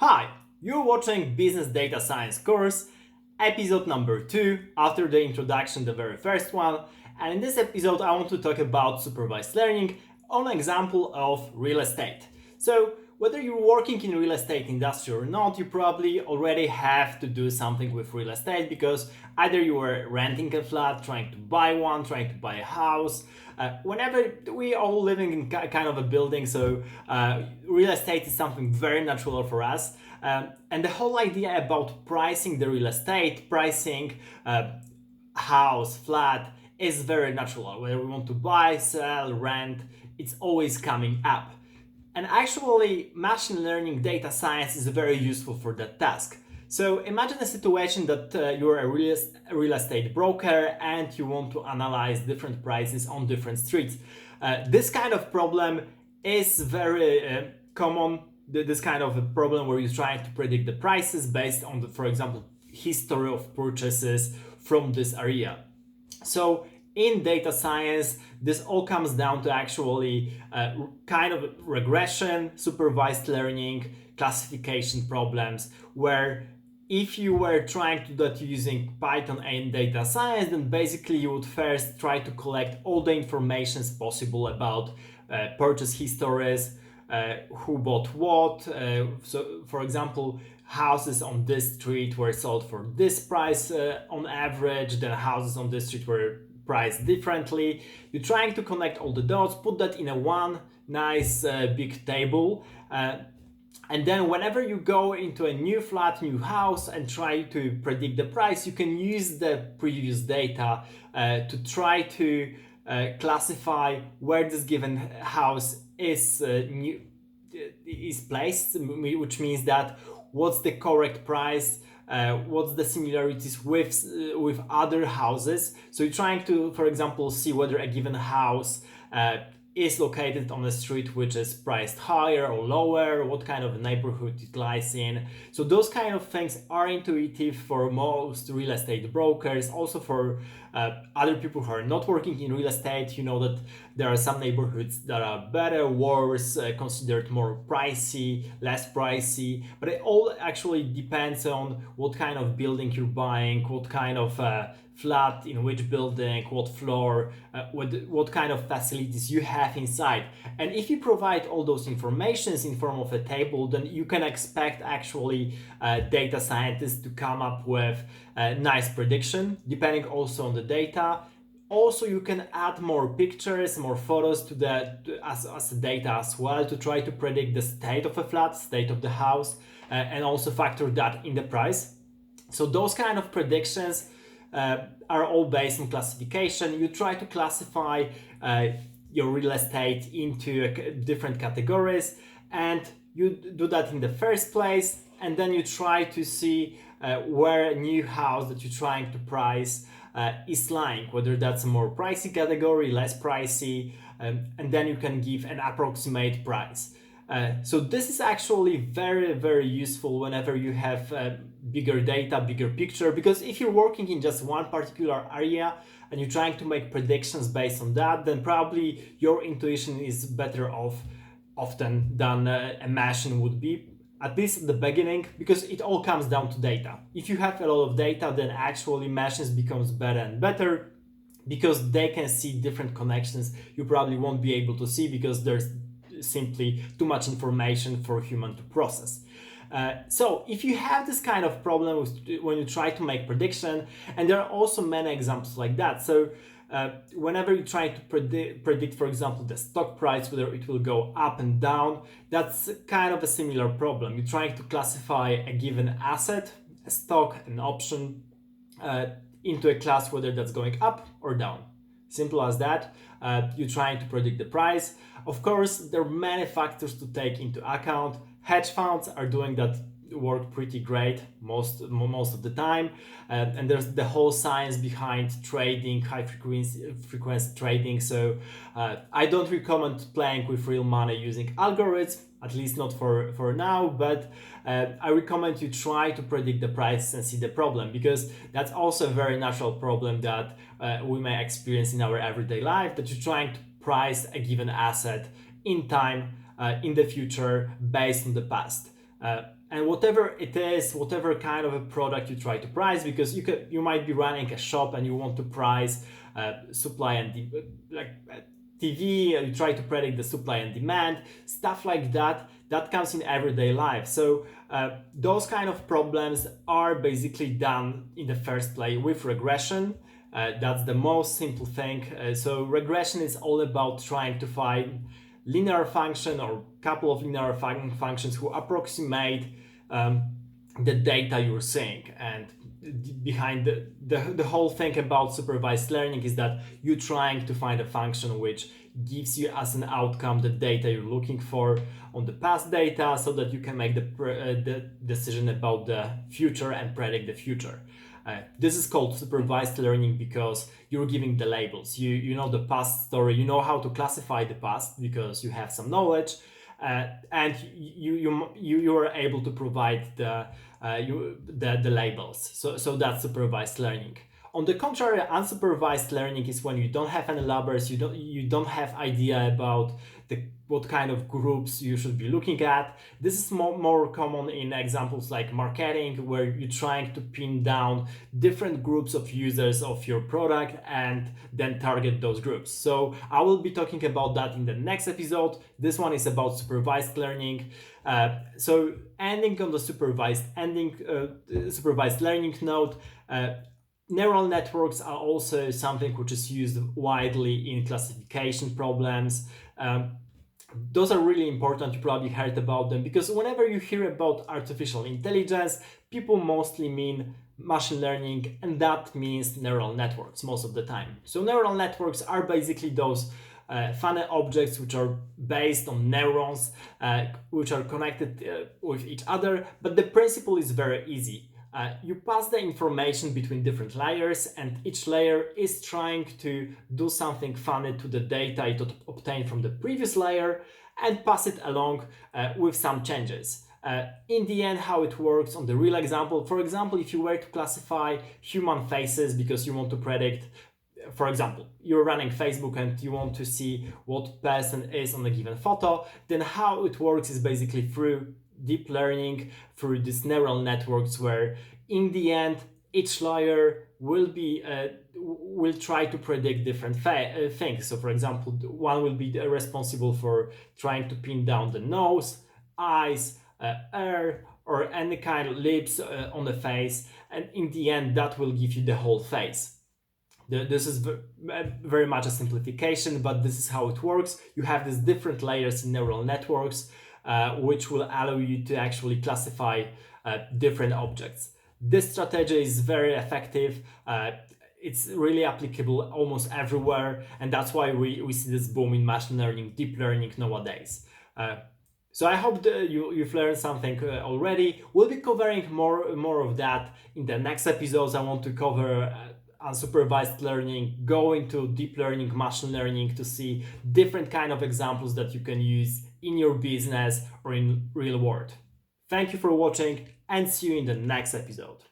Hi, you're watching Business Data Science course, episode number 2, after the introduction, the very first one. And in this episode, I want to talk about supervised learning on an example of real estate. So, whether you're working in real estate industry or not, you probably already have to do something with real estate because either you are renting a flat, trying to buy one, trying to buy a house. Whenever we all living in kind of a building, so real estate is something very natural for us. And the whole idea about pricing the real estate, pricing house, flat, is very natural. Whether we want to buy, sell, rent, it's always coming up. And actually, machine learning data science is very useful for that task. So imagine a situation that you're a real estate broker and you want to analyze different prices on different streets. This kind of problem is very common. This kind of a problem where you're trying to predict the prices based on the, for example, history of purchases from this area. So in data science, this all comes down to actually kind of regression, supervised learning, classification problems, where if you were trying to do that using Python and data science, then basically you would first try to collect all the information possible about purchase histories, who bought what. So, for example, houses on this street were sold for this price on average, then houses on this street were priced differently. You're trying to connect all the dots, put that in a one nice big table. And then whenever you go into a new flat, new house and try to predict the price, you can use the previous data to try to classify where this given house is placed, which means that what's the correct price, what's the similarities with other houses. So you're trying to, for example, see whether a given house is located on a street which is priced higher or lower, what kind of neighborhood it lies in. So those kind of things are intuitive for most real estate brokers. Also for other people who are not working in real estate, you know that there are some neighborhoods that are better, worse, considered more pricey, less pricey, but it all actually depends on what kind of building you're buying, what kind of flat, in which building, what floor, what kind of facilities you have inside. And if you provide all those informations in form of a table, then you can expect actually data scientists to come up with a nice prediction, depending also on the data. Also, you can add more pictures, more photos to as data as well to try to predict the state of a flat, state of the house, and also factor that in the price. So those kind of predictions are all based on classification. You try to classify your real estate into different categories, and you do that in the first place, and then you try to see where a new house that you're trying to price is lying, whether that's a more pricey category, less pricey, and then you can give an approximate price. So this is actually very, very useful whenever you have bigger data, bigger picture, because if you're working in just one particular area and you're trying to make predictions based on that, then probably your intuition is better off often than a machine would be, at least at the beginning, because it all comes down to data. If you have a lot of data, then actually machines becomes better and better because they can see different connections you probably won't be able to see because there's simply too much information for a human to process. So if you have this kind of problem when you try to make prediction, and there are also many examples like that. So whenever you try to predict, for example, the stock price, whether it will go up and down, that's kind of a similar problem. You're trying to classify a given asset, a stock, an option, into a class whether that's going up or down. Simple as that. You're trying to predict the price. Of course, there are many factors to take into account. Hedge funds are doing that work pretty great most of the time, and there's the whole science behind trading, high frequency trading. So I don't recommend playing with real money using algorithms, at least not for now, but I recommend you try to predict the price and see the problem, because that's also a very natural problem that we may experience in our everyday life, that you're trying to price a given asset in time, in the future, based on the past. And whatever it is, whatever kind of a product you try to price, because you might be running a shop and you want to price supply and TV, you try to predict the supply and demand, stuff like that. That comes in everyday life. So those kind of problems are basically done in the first place with regression. That's the most simple thing. So regression is all about trying to find linear function or couple of linear functions who approximate the data you're seeing. And behind the whole thing about supervised learning is that you're trying to find a function which gives you as an outcome the data you're looking for on the past data, so that you can make the decision about the future and predict the future. This is called supervised learning because you're giving the labels. You know the past story, you know how to classify the past because you have some knowledge, and you are able to provide the labels. So that's supervised learning. On the contrary, unsupervised learning is when you don't have any labels, you don't have idea about what kind of groups you should be looking at. This is more common in examples like marketing, where you're trying to pin down different groups of users of your product and then target those groups. So I will be talking about that in the next episode. This one is about supervised learning. So ending on the supervised learning note, neural networks are also something which is used widely in classification problems. Those are really important. You probably heard about them, because whenever you hear about artificial intelligence, people mostly mean machine learning, and that means neural networks most of the time. So neural networks are basically those funny objects which are based on neurons, which are connected with each other, but the principle is very easy. You pass the information between different layers, and each layer is trying to do something funny to the data it obtained from the previous layer and pass it along with some changes. In the end, how it works on the real example, for example, if you were to classify human faces because you want to predict, for example, you're running Facebook and you want to see what person is on a given photo, then how it works is basically through deep learning, through these neural networks, where in the end each layer will try to predict different things. So for example, one will be responsible for trying to pin down the nose, eyes, hair, or any kind of lips on the face, and in the end that will give you the whole face. This is very much a simplification, but this is how it works. You have these different layers in neural networks, which will allow you to actually classify different objects. This strategy is very effective. It's really applicable almost everywhere, and that's why we see this boom in machine learning, deep learning nowadays. So I hope you've learned something already. We'll be covering more of that in the next episodes. I want to cover unsupervised learning, go into deep learning, machine learning, to see different kind of examples that you can use in your business or in real world. Thank you for watching, and see you in the next episode.